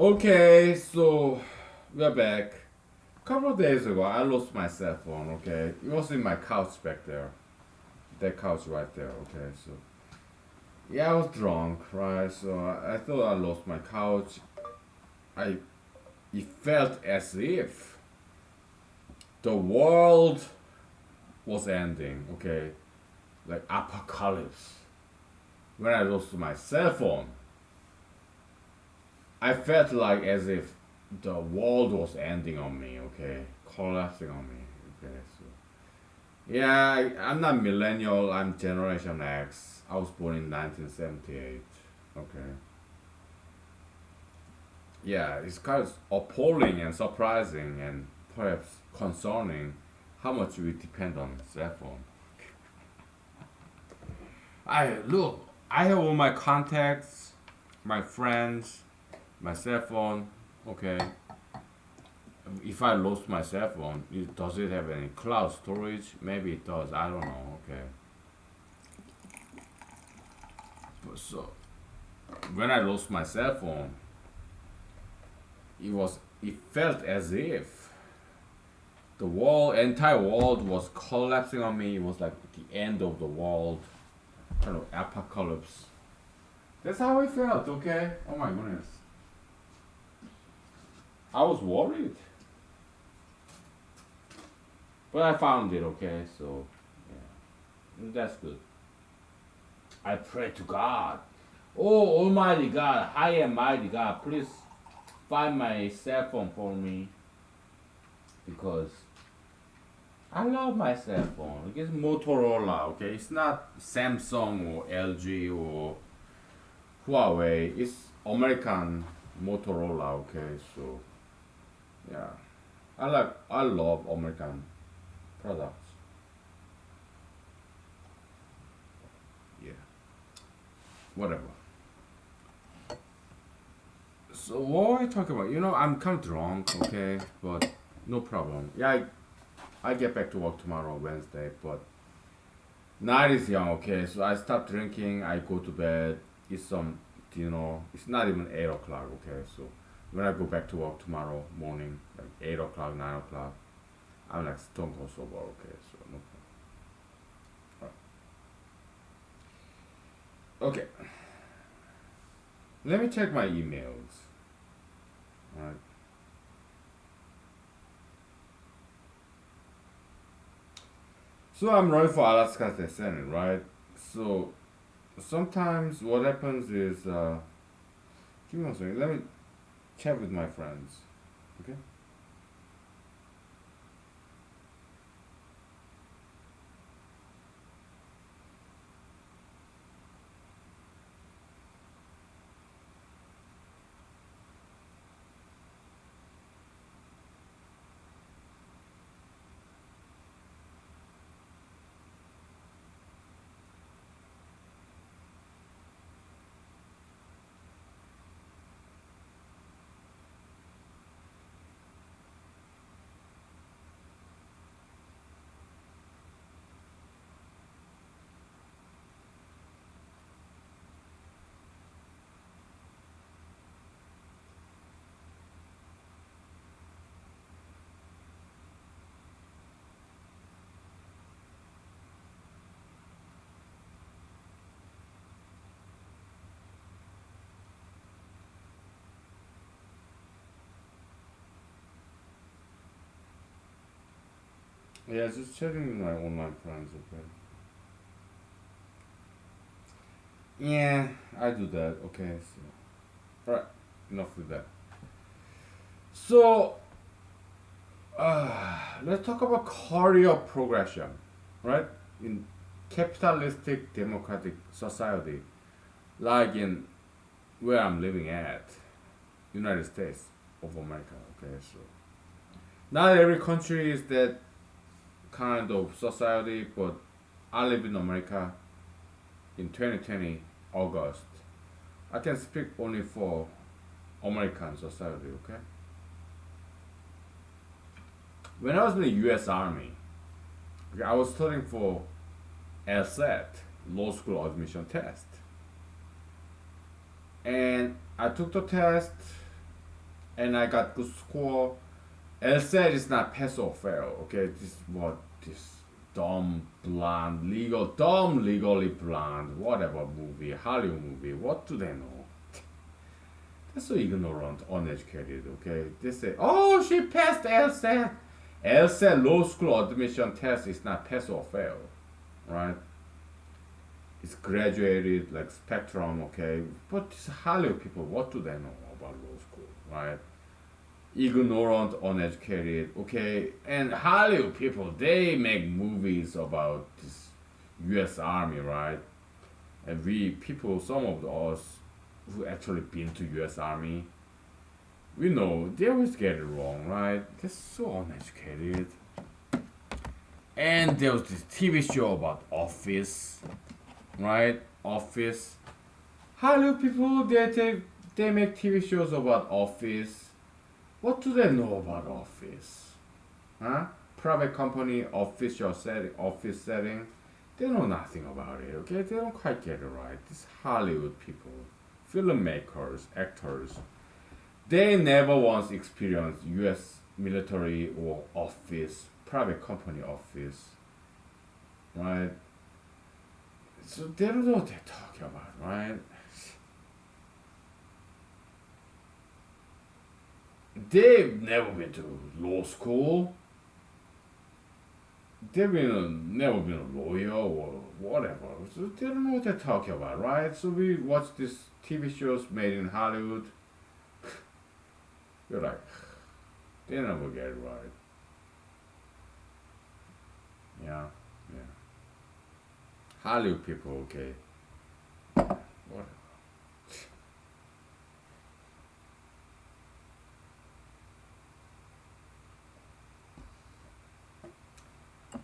Okay, so we're back. A couple of days ago, I lost my cell phone. Okay, it was in my couch back there. That couch right there. Okay, so yeah, I was drunk, right? So I thought I lost my couch. I It felt as if the world was ending. Okay, like apocalypse. When I lost my cell phone, I felt like as if the world was ending on me. Okay, collapsing on me. Okay, so yeah, I'm not millennial. I'm Generation X. I was born in 1978. Okay. Yeah, it's kind of appalling and surprising and perhaps concerning how much we depend on cell phone. I look. I have all my contacts, my friends, my cell phone. Okay. If I lost my cell phone, does it have any cloud storage? Maybe it does. I don't know. Okay. But so when I lost my cell phone, it felt as if the entire world was collapsing on me. It was like the end of the world, kind of apocalypse. That's how it felt. Okay. Oh my goodness. I was worried, but I found it. Okay. So yeah, that's good. I pray to God. Oh Almighty God, High and Mighty God, please find my cell phone for me because I love my cell phone. It's Motorola, okay? It's not Samsung or LG or Huawei. It's American Motorola, okay? So yeah, I love American products. Yeah, whatever. So what are we talking about? I'm kind of drunk, okay, but no problem. Yeah, I get back to work tomorrow, Wednesday, but night is young, okay, so I stop drinking, I go to bed, eat some dinner. It's not even 8 o'clock, okay, so when I go back to work tomorrow morning, like 8 o'clock, 9 o'clock, I'm like stone cold sober, okay, so no problem. Okay, let me check my emails. Alright. So I'm running for Alaska State Senate, right? So sometimes what happens is, give me one second, let me chat with my friends, okay? Yeah, just chatting with my online friends, okay? Yeah, I do that, okay, so. Alright, enough with that. So, let's talk about career progression, right? In capitalistic democratic society, like in where I'm living at, United States of America, okay, so. Not every country is that kind of society, but I live in America in 2020, August. I can speak only for American society, okay? When I was in the US Army, okay, I was studying for LSAT, law school admission test. And I took the test and I got good score. LSAT is not pass or fail. Okay, this dumb legally blonde, whatever movie, Hollywood movie. What do they know? They're so ignorant, uneducated. Okay, they say, oh, she passed LSAT. LSAT law school admission test is not pass or fail, right? It's graduated like spectrum, okay. But these Hollywood people, what do they know about law school, right? Ignorant, uneducated, okay. And Hollywood people, they make movies about this U.S. Army, right? And we people, some of us who actually been to U.S. Army, we know they always get it wrong, right? They're so uneducated. And there was this TV show about Office, right? Office. Hollywood people, they make TV shows about Office. What do they know about Office? Huh? Private company, office setting. They know nothing about it, okay? They don't quite get it right. These Hollywood people, filmmakers, actors, they never once experienced US military or office, private company office, right? So they don't know what they're talking about, right? They've never been to law school. Never been a lawyer or whatever. So they don't know what they're talking about, right? So we watch these TV shows made in Hollywood. You're like, they never get it right. Yeah, yeah. Hollywood people, okay. What?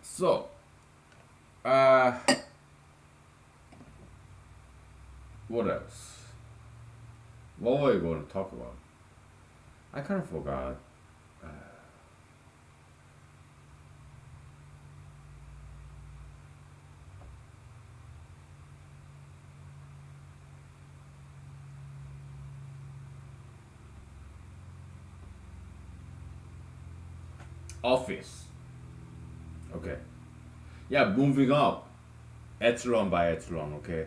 So, uh, what else? What were we going to talk about? I kind of forgot. Office. Okay. Yeah, moving up, echelon by echelon. Okay.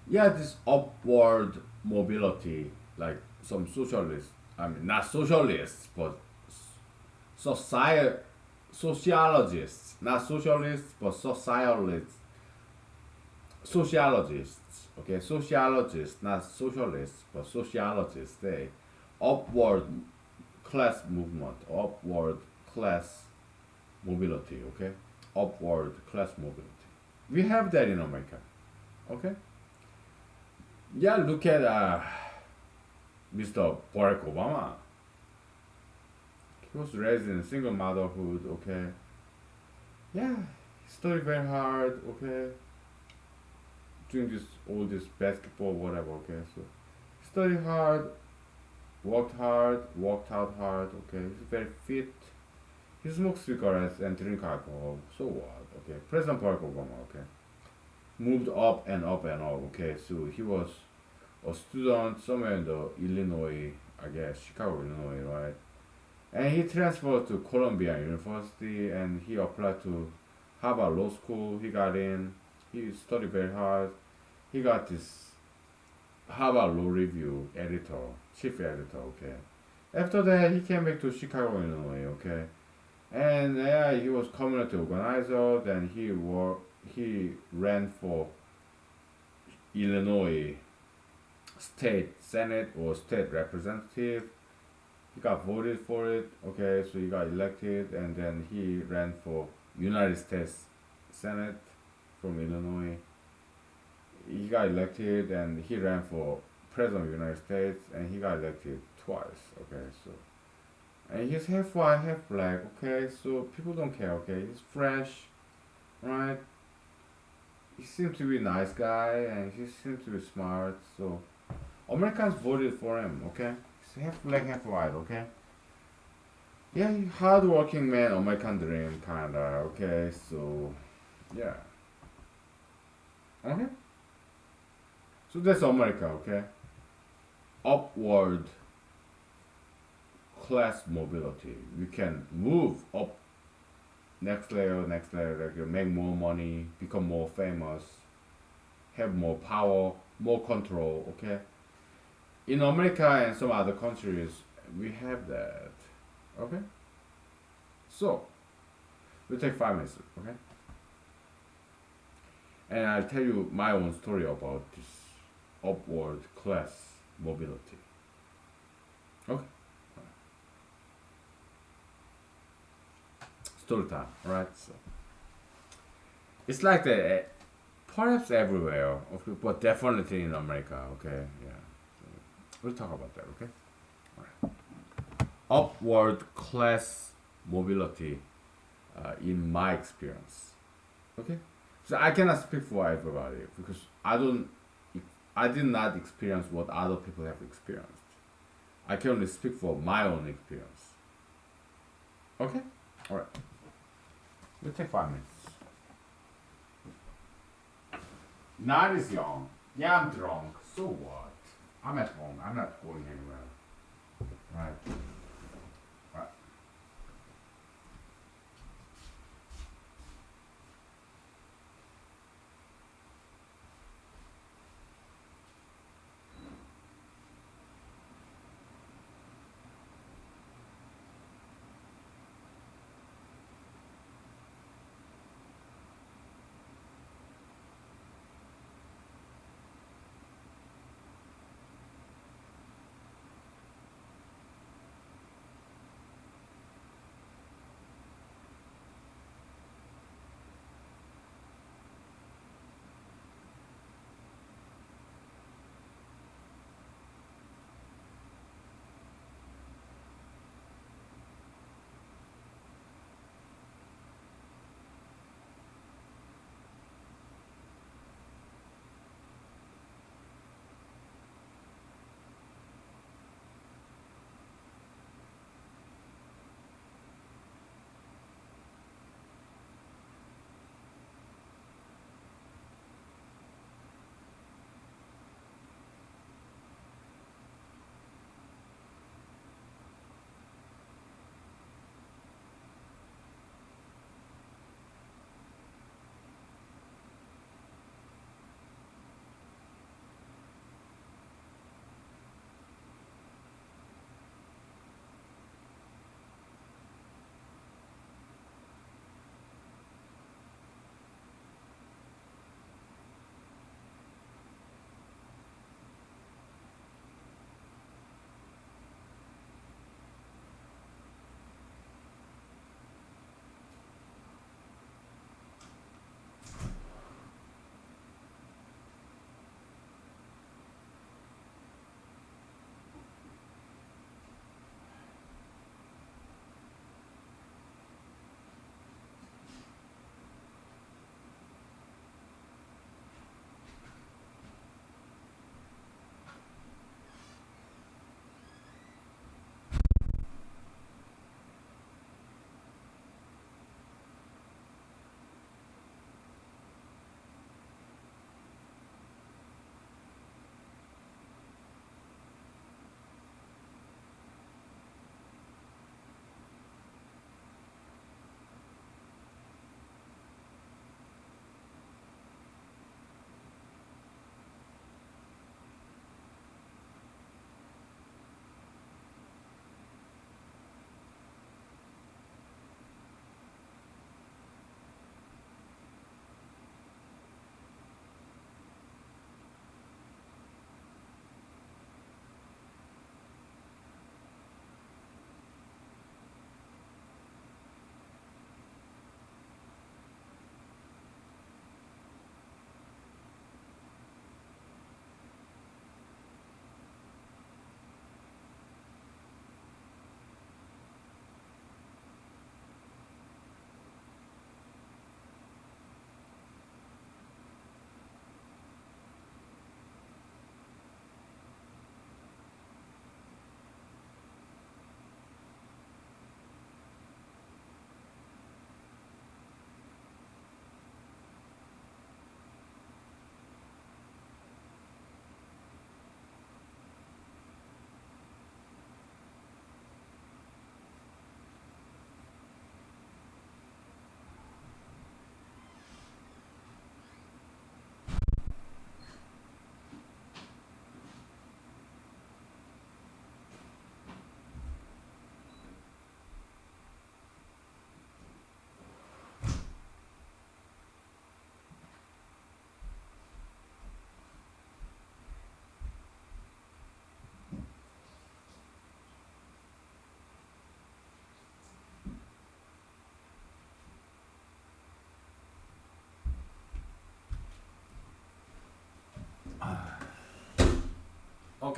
Yeah, this upward mobility, like some socialists. I mean, not socialists, but soci- sociologists, not socialists, but socialists, sociologists. Okay, sociologists, not socialists, but sociologists. They upward class movement, upward class mobility. Okay, upward class mobility. We have that in America. Okay. Yeah, look at Mr. Barack Obama. He was raised in single motherhood. Okay. Yeah, he studied very hard. Okay, doing this all this basketball whatever. Okay, so studied hard, worked out hard. Okay, he's very fit. He smokes cigarettes and drink alcohol. So what? Okay, President Barack Obama. Okay, moved up and up and up. Okay, so he was a student somewhere in the Illinois, I guess Chicago, Illinois, right? And he transferred to Columbia University and he applied to Harvard Law School. He got in. He studied very hard. He got this Harvard Law Review editor, chief editor. Okay. After that, he came back to Chicago, Illinois. Okay. And yeah, he was community organizer. Then he ran for Illinois state senate or state representative. He got voted for it. Okay, so he got elected, and then he ran for United States Senate from Illinois. He got elected, and he ran for president of the United States, and he got elected twice. Okay, so and he's half white, half black. Okay, so people don't care. Okay, he's fresh, right? He seems to be a nice guy, and he seems to be smart. So Americans voted for him. Okay, he's half black, half white. Okay. Yeah, hardworking man, American dream, kinda. Okay, so yeah. Okay. So that's America. Okay. Upward class mobility. We can move up next layer, like you make more money, become more famous, have more power, more control. Okay, in America and some other countries, we have that. Okay, so we take 5 minutes. Okay, and I'll tell you my own story about this upward class mobility. Okay, story time. All right, so it's like that. Perhaps everywhere, okay, but definitely in America. Okay, yeah. So we'll talk about that. Okay. All right. Upward class mobility, in my experience. Okay. So I cannot speak for everybody because I did not experience what other people have experienced. I can only speak for my own experience. Okay. All right. We'll take 5 minutes. Not as young. Yeah, I'm drunk. So what? I'm at home. I'm not going anywhere. Right. Right.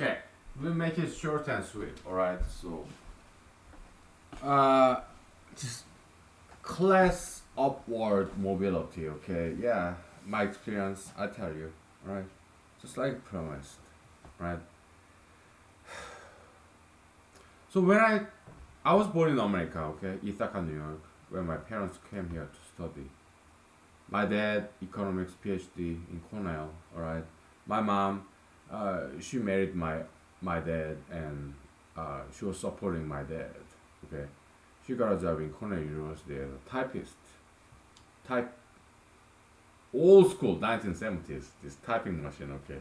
Okay, we'll make it short and sweet. All right. So, uh, just class upward mobility. Okay. Yeah, my experience. I tell you. All right. Just like promised. Right. So when I was born in America. Okay, Ithaca, New York. When my parents came here to study. My dad, economics PhD in Cornell. All right. My mom, she married my dad, and she was supporting my dad. Okay. She got a job in Cornell University as a typist. Type old school 1970s. This typing machine. Okay.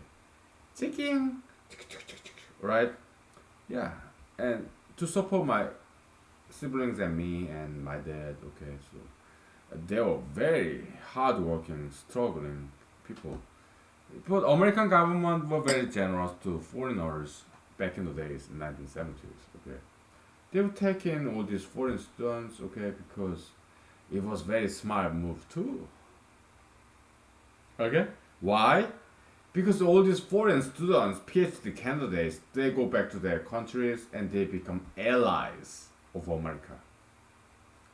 Ticking. Right. Yeah. And to support my siblings and me and my dad. Okay. So they were very hardworking, struggling people. But American government were very generous to foreigners back in the days in 1970s. Okay, they were taking all these foreign students. Okay, because it was very smart move too. Okay, why? Because all these foreign students, PhD candidates, they go back to their countries and they become allies of America.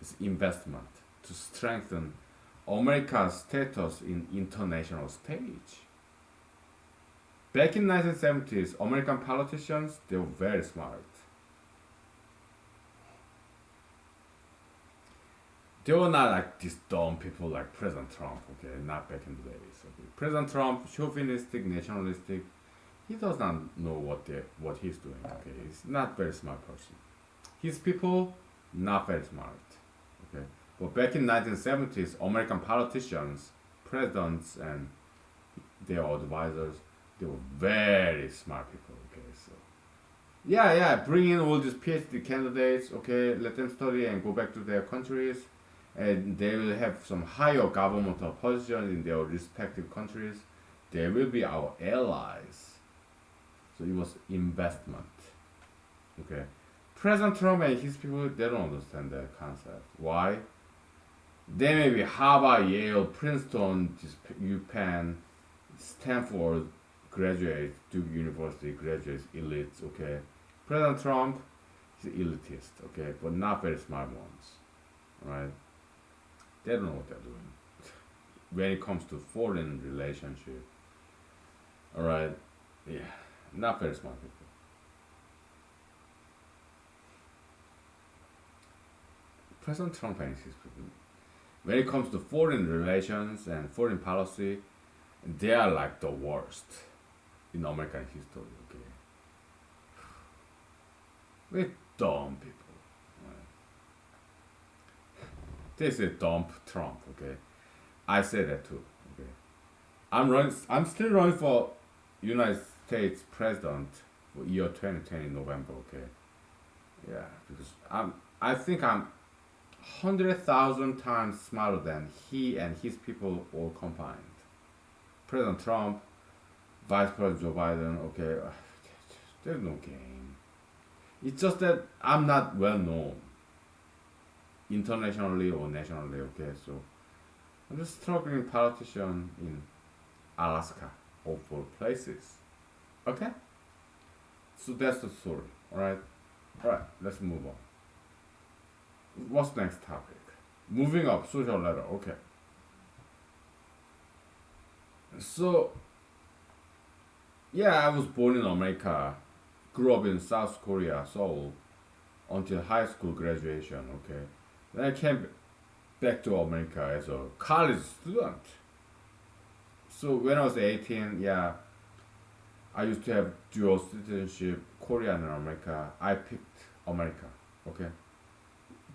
It's investment to strengthen America's status in international stage. Back in 1970s, American politicians they were very smart. They were not like these dumb people like President Trump. Okay, not back in the days. Okay. President Trump, chauvinistic, nationalistic. He does not know what he's doing. Okay, he's not very smart person. His people, not very smart. Okay, but back in 1970s, American politicians, presidents, and their advisors, they were very smart people. Okay, so yeah, bring in all these PhD candidates. Okay, let them study and go back to their countries, and they will have some higher governmental positions in their respective countries. They will be our allies. So it was investment. Okay, President Trump and his people they don't understand that concept. Why? They may be Harvard, Yale, Princeton, UPenn, Stanford graduates, Duke University graduates, elites, okay? President Trump is elitist, okay? But not very smart ones, right? They don't know what they're doing. When it comes to foreign relationship, alright? Yeah, not very smart people. President Trump and his people, when it comes to foreign relations and foreign policy, they are like the worst in American history, okay? We're dumb people. Right? They say dump Trump, okay? I say that too, okay? I'm still running for United States President for year 2020 November, okay? Yeah, because I think I'm 100,000 times smarter than he and his people all combined. President Trump, Vice President Joe Biden, okay, there's no game. It's just that I'm not well known internationally or nationally, okay, so I'm just struggling politician in Alaska, of all places. Okay? So that's the story, alright? Alright, let's move on. What's next topic? Moving up, social ladder, okay. So, yeah, I was born in America, grew up in South Korea, Seoul, until high school graduation, okay. Then I came back to America as a college student. So when I was 18, yeah, I used to have dual citizenship, Korea and America. I picked America, okay.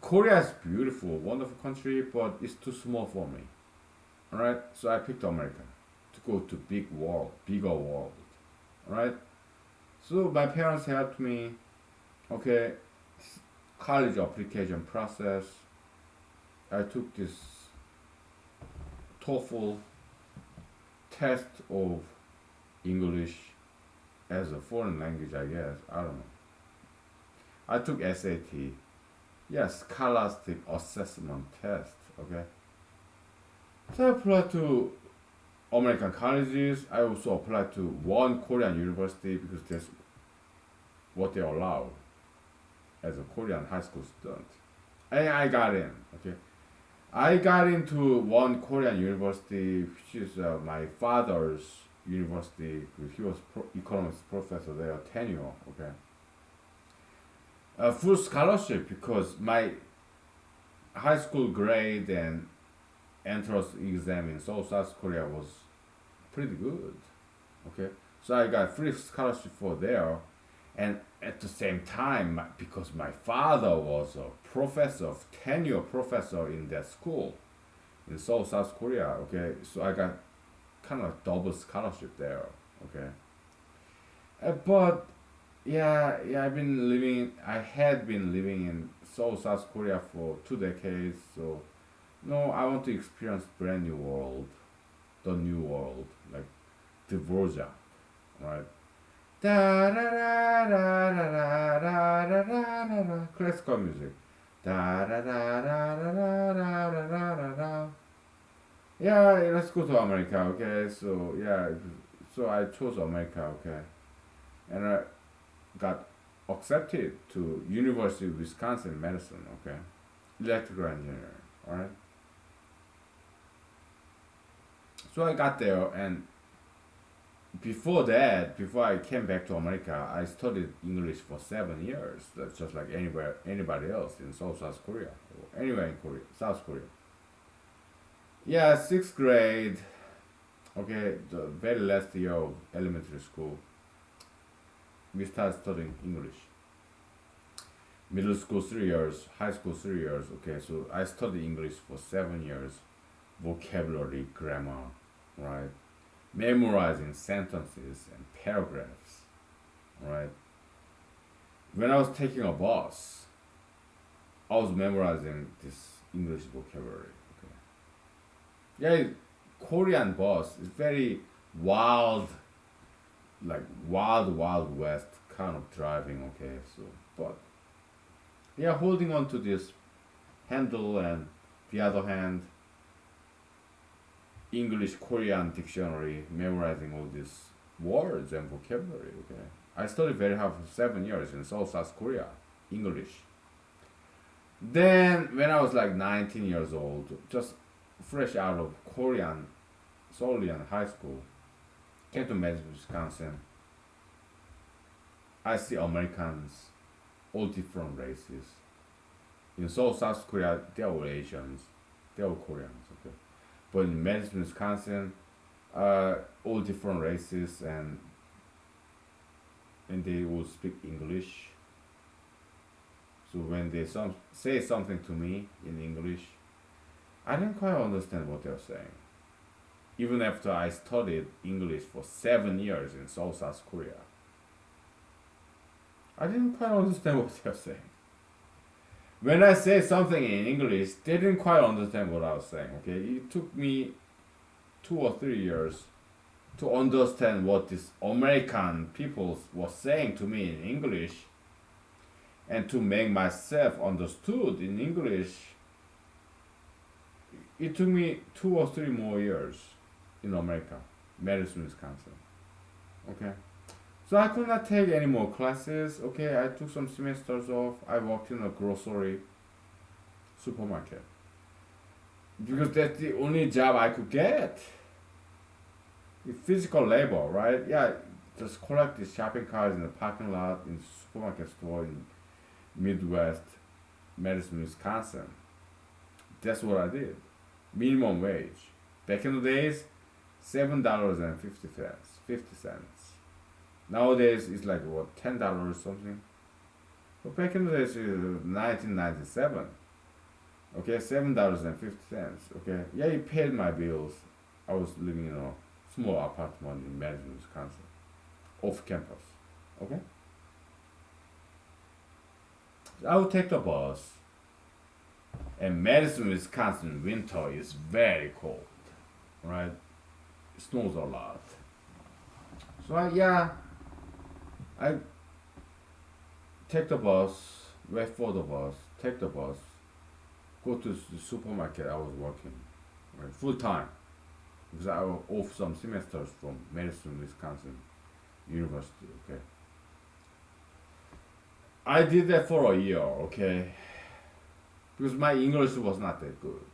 Korea is beautiful, wonderful country, but it's too small for me. Alright, so I picked America to go to bigger world. Alright? So my parents helped me, okay, college application process. I took this TOEFL test of English as a foreign language, I guess. I don't know. I took SAT. Yes, Scholastic Assessment Test, okay? So I applied to American colleges. I also applied to one Korean university because what they allow as a Korean high school student. And I got in. Okay, I got into one Korean university, which is my father's university. He was economics professor there, tenure. Okay, full scholarship because my high school grade and entrance exam in South Korea was pretty good. Okay, so I got free scholarship for there, and at the same time, because my father was a professor, tenure professor in that school in South Korea. Okay, so I got kind of double scholarship there. Okay, but yeah, I had been living in South Korea for 2 decades. So no, I want to experience brand new world, the new world, like Dvorak, right? Da da da da da da da da da da. Classical music. Da da da da da da da da da da da. Yeah, let's go to America, okay? So yeah, so I chose America, okay, and I got accepted to University of Wisconsin Madison, okay, electrical engineering, all right. So I got there, and before that, before I came back to America, I studied English for 7 years. That's just like anybody else in South Korea, or anywhere in Korea, South Korea. Yeah, sixth grade. Okay, the very last year of elementary school, we started studying English. Middle school 3 years, high school 3 years. Okay, so I studied English for 7 years, vocabulary, grammar, right? Memorizing sentences and paragraphs, right? When I was taking a bus, I was memorizing this English vocabulary. Okay. Yeah, Korean bus is very wild, like wild west kind of driving. Okay, so but yeah, holding on to this handle and the other hand English Korean dictionary, memorizing all these words and vocabulary. Okay, I studied very hard for 7 years in South Korea, English. Then when I was like 19 years old, just fresh out of Korean, Seoulian high school, came to Madison, Wisconsin. I see Americans, all different races. In South Korea, they are all Asians, they are all Koreans. Okay, but in Madison, Wisconsin, all different races and they all speak English. So when they say something to me in English, I didn't quite understand what they're saying. Even after I studied English for 7 years in South Korea, I didn't quite understand what they're saying. When I say something in English, they didn't quite understand what I was saying. Okay, it took me 2 or 3 years to understand what these American people were saying to me in English, and to make myself understood in English. It took me 2 or 3 more years in America, Madison, Wisconsin. Okay. So I could not take any more classes. Okay, I took some semesters off. I worked in a grocery supermarket because that's the only job I could get. Physical labor, right? Yeah, just collect the shopping carts in the parking lot in the supermarket store in Midwest, Madison, Wisconsin. That's what I did. Minimum wage. Back in the days, $7.50, 50 cents. Nowadays it's like what, $10 something. But back in the days, 1997. Okay, $7.50. Okay, yeah, it paid my bills. I was living in a small apartment in Madison, Wisconsin, off campus. Okay, so I would take the bus, and Madison, Wisconsin winter is very cold, right? It snows a lot. So I take the bus, wait for the bus, take the bus, go to the supermarket I was working, right, full time, because I was off some semesters from Madison, Wisconsin University. Okay, I did that for a year, okay? Because my English was not that good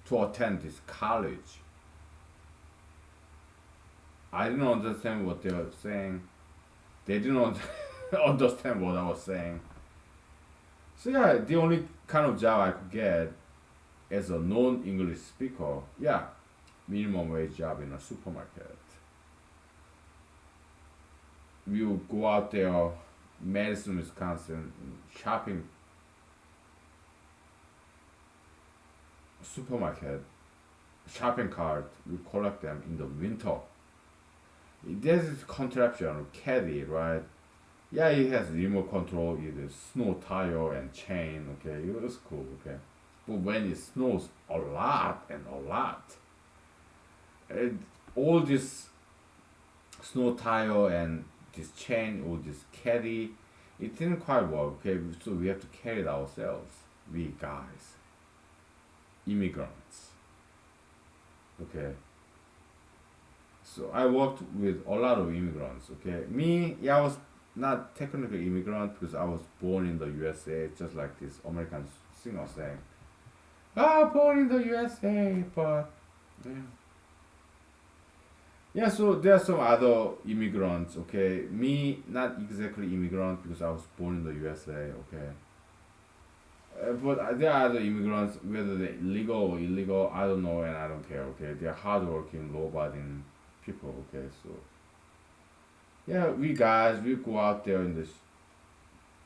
to attend this college. I didn't understand what they were saying. They didn't understand what I was saying. So yeah, the only kind of job I could get as a non-English speaker, yeah, minimum wage job in a supermarket. We would go out there, Madison, Wisconsin, shopping supermarket, shopping cart. We collect them in the winter. There's this contraption, caddy, right? Yeah, it has remote control, it is snow tire and chain, okay, it was cool, okay. But when it snows a lot and a lot, it, all this snow tire and this chain or this caddy, it didn't quite work, okay, so we have to carry it ourselves, we guys, immigrants, okay. So I worked with a lot of immigrants, okay. Me, yeah, I was not technically immigrant because I was born in the USA, just like this American singer saying, "Ah, born in the USA," but yeah. Yeah, so there are some other immigrants, okay. Me, not exactly immigrant because I was born in the USA, okay. But there are other immigrants, whether they're legal or illegal, I don't know and I don't care, okay. They're hardworking, law-abiding people, okay. So yeah, we guys, we go out there in this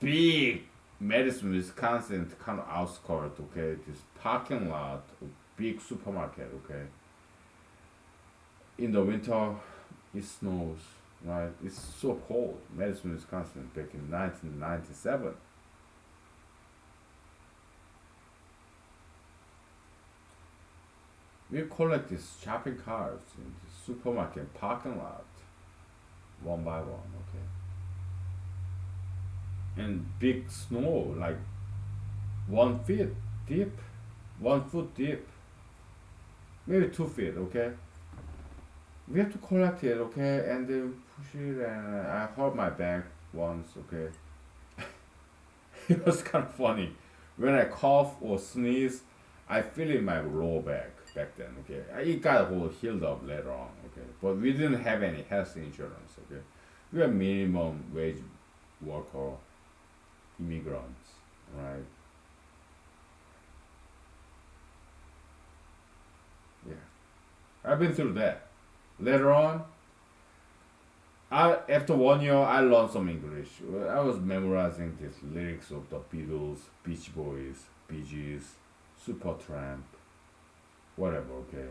big Madison, Wisconsin kind of outskirts, okay. This parking lot, a big supermarket, okay. In the winter, it snows, right? It's so cold. Madison, Wisconsin, back in 1997. We collect these shopping carts in the supermarket parking lot, one by one, okay. And big snow, like 1 feet deep, 1 foot deep, maybe 2 feet, okay. We have to collect it, okay, and then push it, and I hurt my back once, okay. It was kind of funny. When I cough or sneeze, I feel in my lower back then, okay. It got all healed up later on, okay. But we didn't have any health insurance, okay. We were minimum wage worker, immigrants, right? Yeah, I've been through that. Later on, after 1 year, I learned some English. I was memorizing these lyrics of the Beatles, Beach Boys, Bee Gees, Supertramp, whatever. Okay,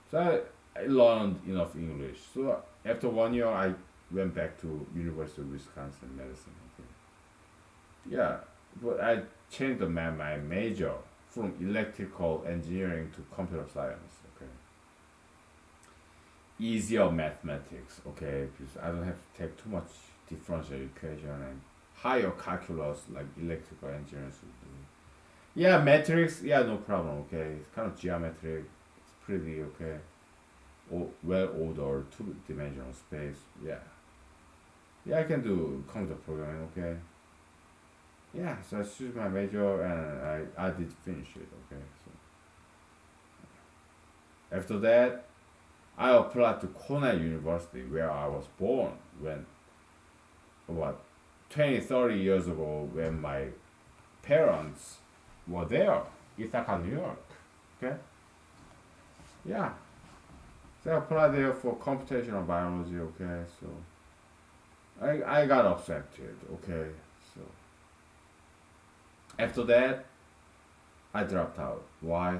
so I learned enough English. So after 1 year, I went back to University of Wisconsin Medicine. Okay, yeah, but I changed my major from electrical engineering to computer science. Okay, easier mathematics, okay, because I don't have to take too much differential equation and higher calculus like electrical engineers would do. Yeah, matrix, yeah, no problem, okay. It's kind of geometric, it's pretty okay. Well ordered two-dimensional space, yeah. Yeah, I can do computer programming, okay. Yeah, so I choose my major and I did finish it, okay. So after that, I applied to Cornell University where I was born when, what, 20, 30 years ago when my parents were there, Ithaca, New York. Okay? Yeah. So I applied there for computational biology, okay? So I got accepted, okay? So after that, I dropped out. Why?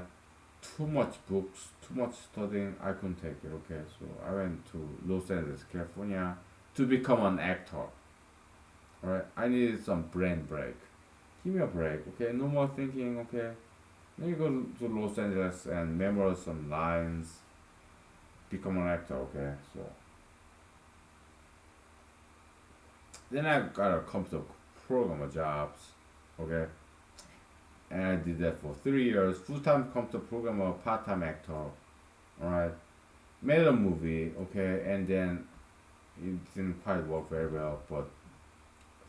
Too much books, too much studying, I couldn't take it, okay? So I went to Los Angeles, California to become an actor. Alright, I needed some brain break. Give me a break, okay? No more thinking, okay? Then you go to Los Angeles and memorize some lines, become an actor, okay? So then I got a computer programmer jobs, okay? And I did that for 3 years, full-time computer programmer, part-time actor, alright? Made a movie, okay, and then it didn't quite work very well, but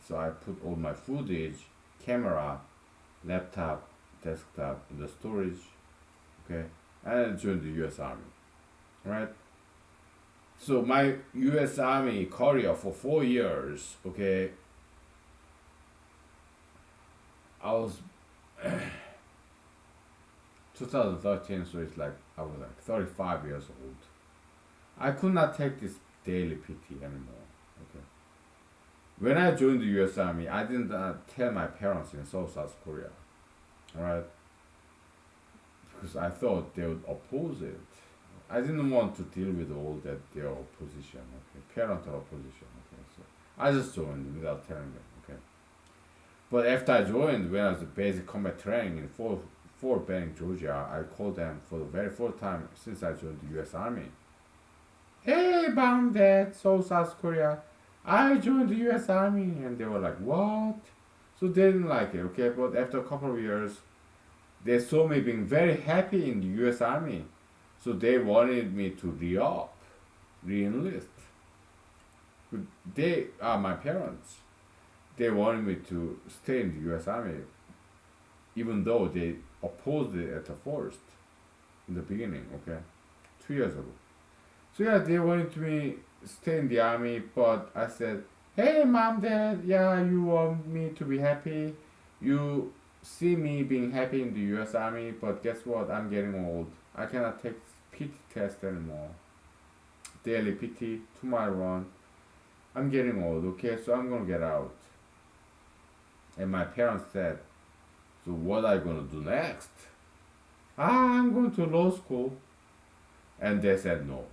So I put all my footage, camera, laptop, desktop in the storage, okay, and I joined the U.S. Army, right? So my U.S. Army career for 4 years, okay, I was 2013, so it's like I was like 35 years old. I could not take this daily PT anymore. Okay. When I joined the U.S. Army, I didn't tell my parents in South Korea, alright, because I thought they would oppose it. I didn't want to deal with all that their opposition, okay, parental opposition, okay. So I just joined without telling them, okay. But after I joined, when I was at basic combat training in Fort Benning, Georgia, I called them for the very first time since I joined the U.S. Army. Hey, mom, dad, so South Korea, I joined the U.S. Army, and they were like, what? So they didn't like it, okay. But after a couple of years, they saw me being very happy in the U.S. Army, so they wanted me to re-up, re-enlist. But they are my parents. They wanted me to stay in the U.S. Army, even though they opposed it at the first, in the beginning, okay, 2 years ago. So yeah, they wanted me stay in the army, but I said, hey, mom, dad, yeah, you want me to be happy. You see me being happy in the U.S. Army, but guess what? I'm getting old. I cannot take PT test anymore. Daily PT, 2 mile run. I'm getting old, okay, so I'm gonna get out. And my parents said, so what are you gonna do next? I'm going to law school. And they said no.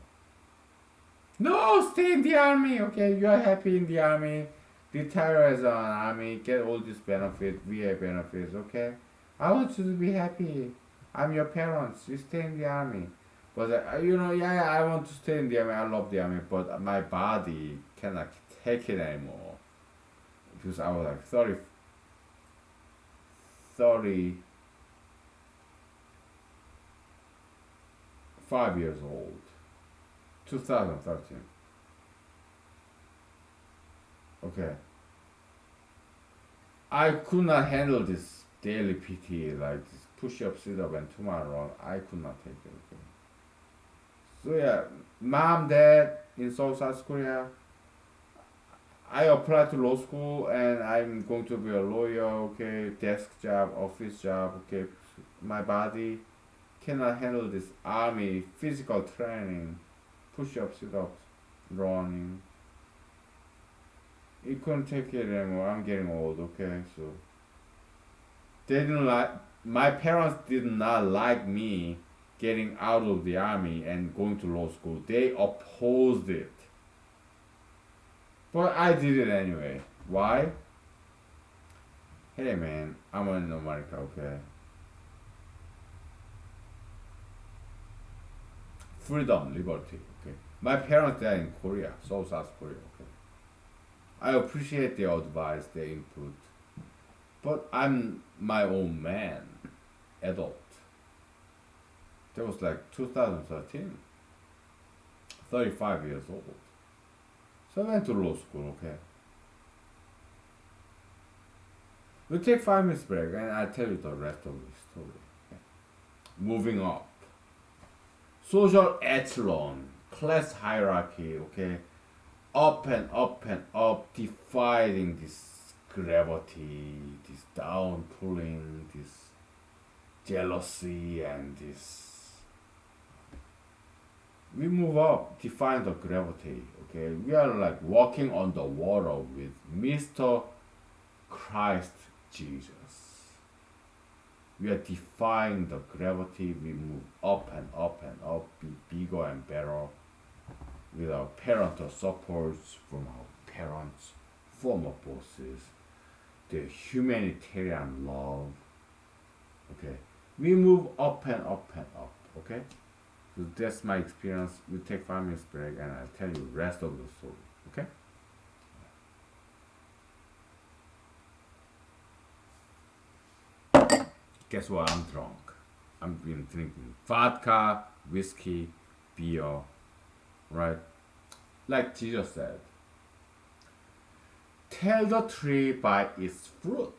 No, stay in the army, okay? You are happy in the army. Retire as an army, get all these benefits, VA benefits, okay? I want you to be happy. I'm your parents. You stay in the army. But yeah, I want to stay in the army. I love the army, but my body cannot take it anymore because I was like 35 years old. 2013. Okay. I could not handle this daily PT, like this push up, sit up, and 2 mile run. I could not take it. Okay. So yeah, mom, dad in South Korea. I applied to law school and I'm going to be a lawyer. Okay, desk job, office job. Okay, my body cannot handle this army physical training, push ups, sit ups, running. It couldn't take it anymore. I'm getting old, okay? So they didn't like my parents did not like me getting out of the army and going to law school. They opposed it. But I did it anyway. Why? Hey man, I'm in America, okay? Freedom, liberty, okay? My parents are in Korea, South Korea, okay? I appreciate their advice, their input, but I'm my own man, adult. That was like 2013, 35 years old. So I went to law school, okay? We'll take 5 minutes break and I'll tell you the rest of the story. Okay? Moving up. Social echelon, class hierarchy, okay? Up and up and up, defying this gravity, this down pulling, this jealousy, and this. We move up, defying the gravity, okay? We are like walking on the water with Mr. Christ Jesus. We are defying the gravity, we move up and up and up, be bigger and better with our parental supports from our parents, former bosses, the humanitarian love. Okay, we move up and up and up. Okay, so that's my experience. We take 5 minutes break, and I'll tell you the rest of the story. Okay. Guess what? I'm drunk. I've been drinking vodka, whiskey, beer, right? Like Jesus said, Tell the tree by its fruit.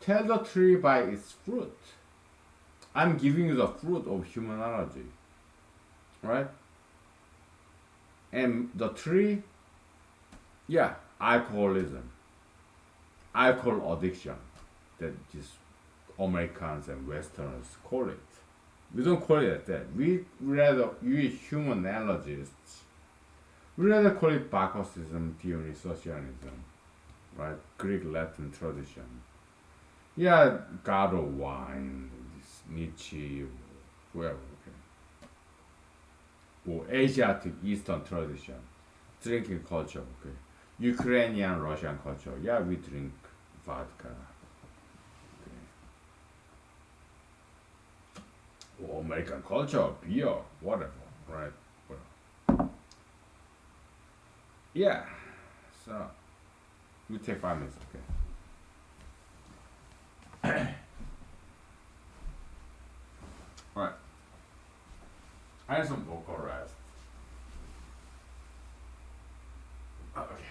Tell the tree by its fruit. I'm giving you the fruit of humanology, right? And the tree, yeah, alcoholism, alcohol addiction, that just Americans and Westerners call it. We don't call it that. We rather, we humanologists, we rather call it Bacchusism, Dionysianism, right? Greek Latin tradition. Yeah, god of wine, this Nietzsche, whoever, okay. Or Asiatic Eastern tradition, drinking culture, okay. Ukrainian Russian culture, yeah, we drink vodka. Okay. Or American culture, beer, whatever, right? Well, yeah, so you take 5 minutes, okay. Right. I have some vocal rest. Okay.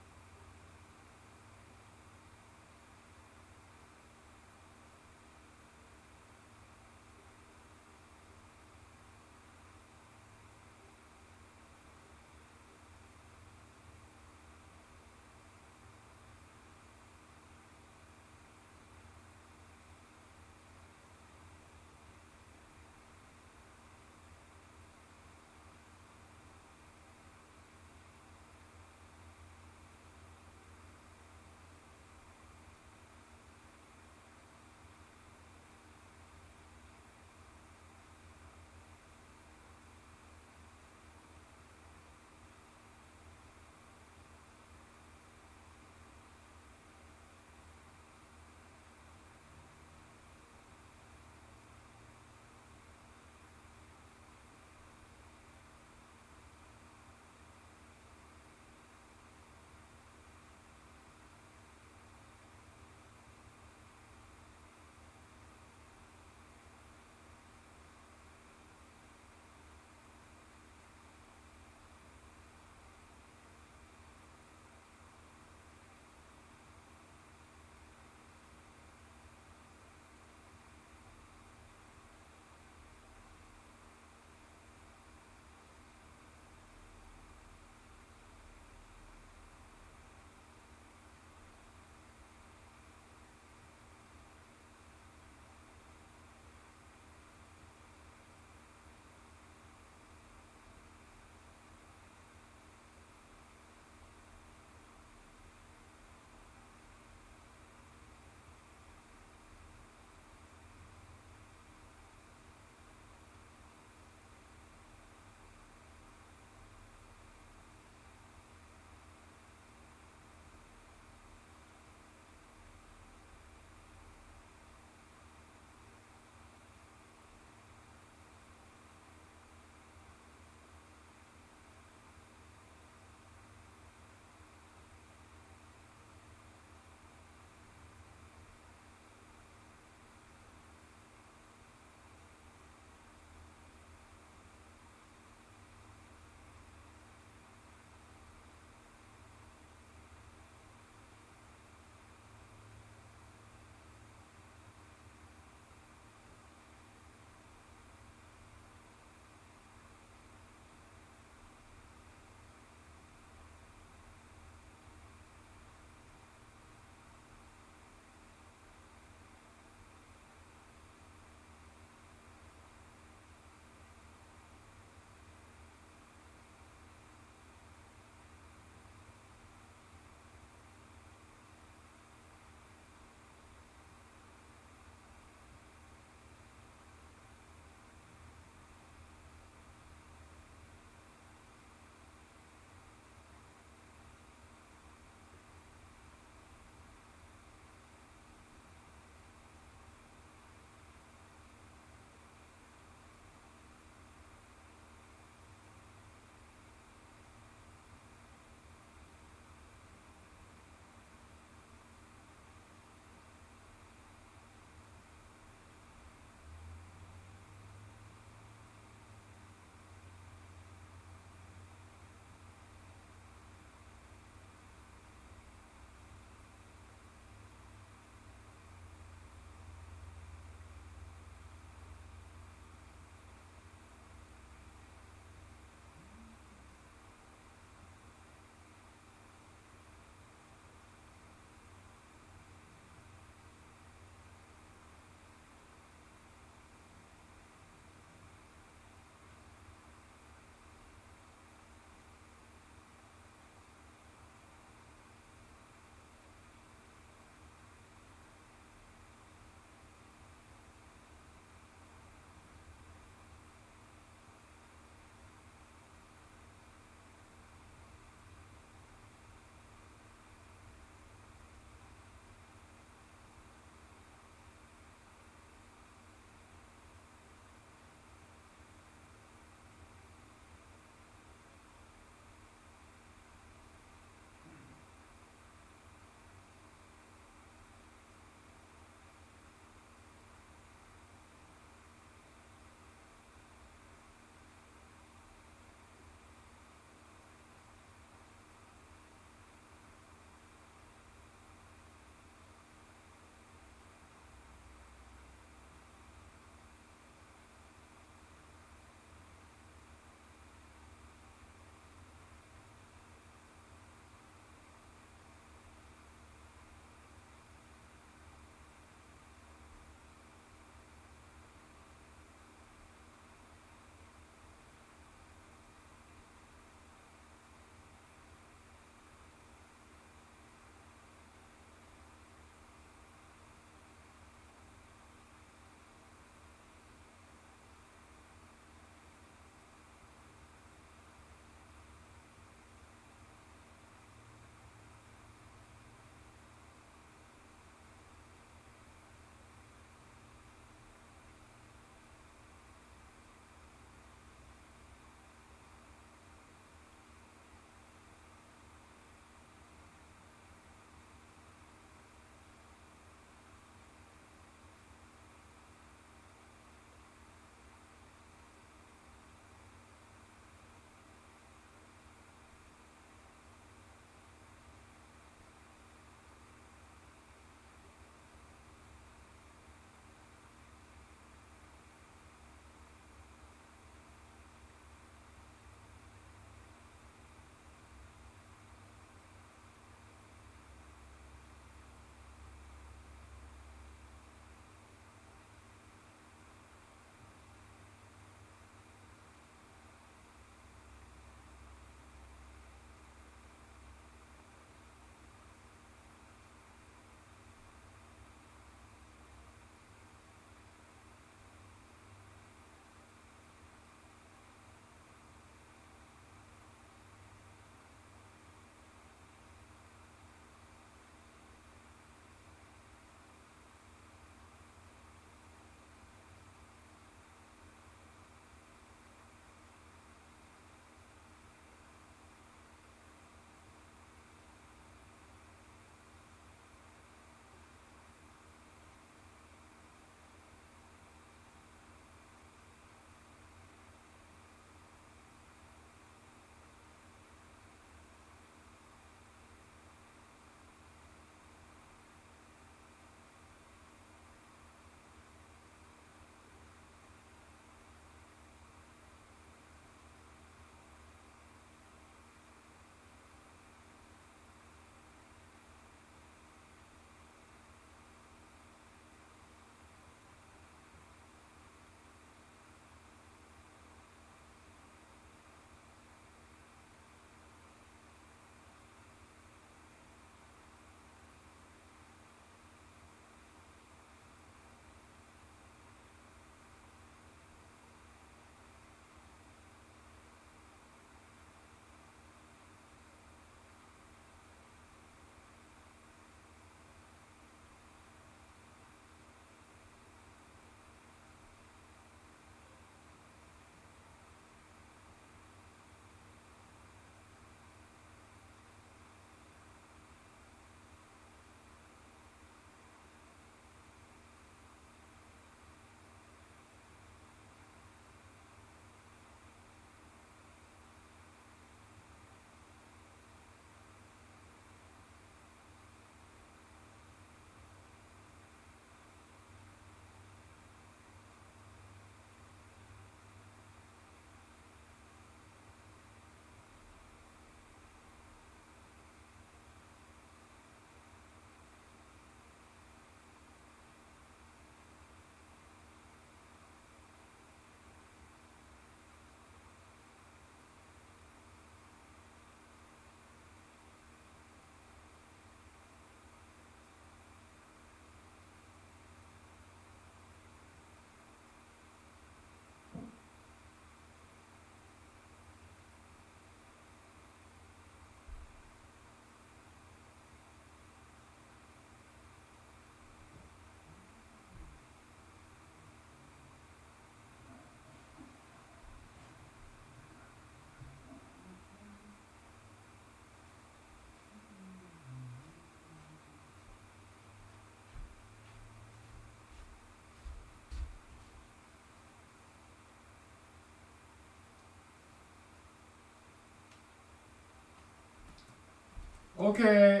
Okay,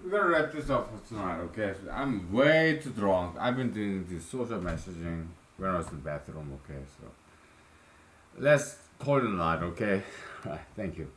we're gonna wrap this up for tonight, okay? So I'm way too drunk. I've been doing this social messaging when I was in the bathroom, okay? So let's call it a night, okay? Alright, thank you.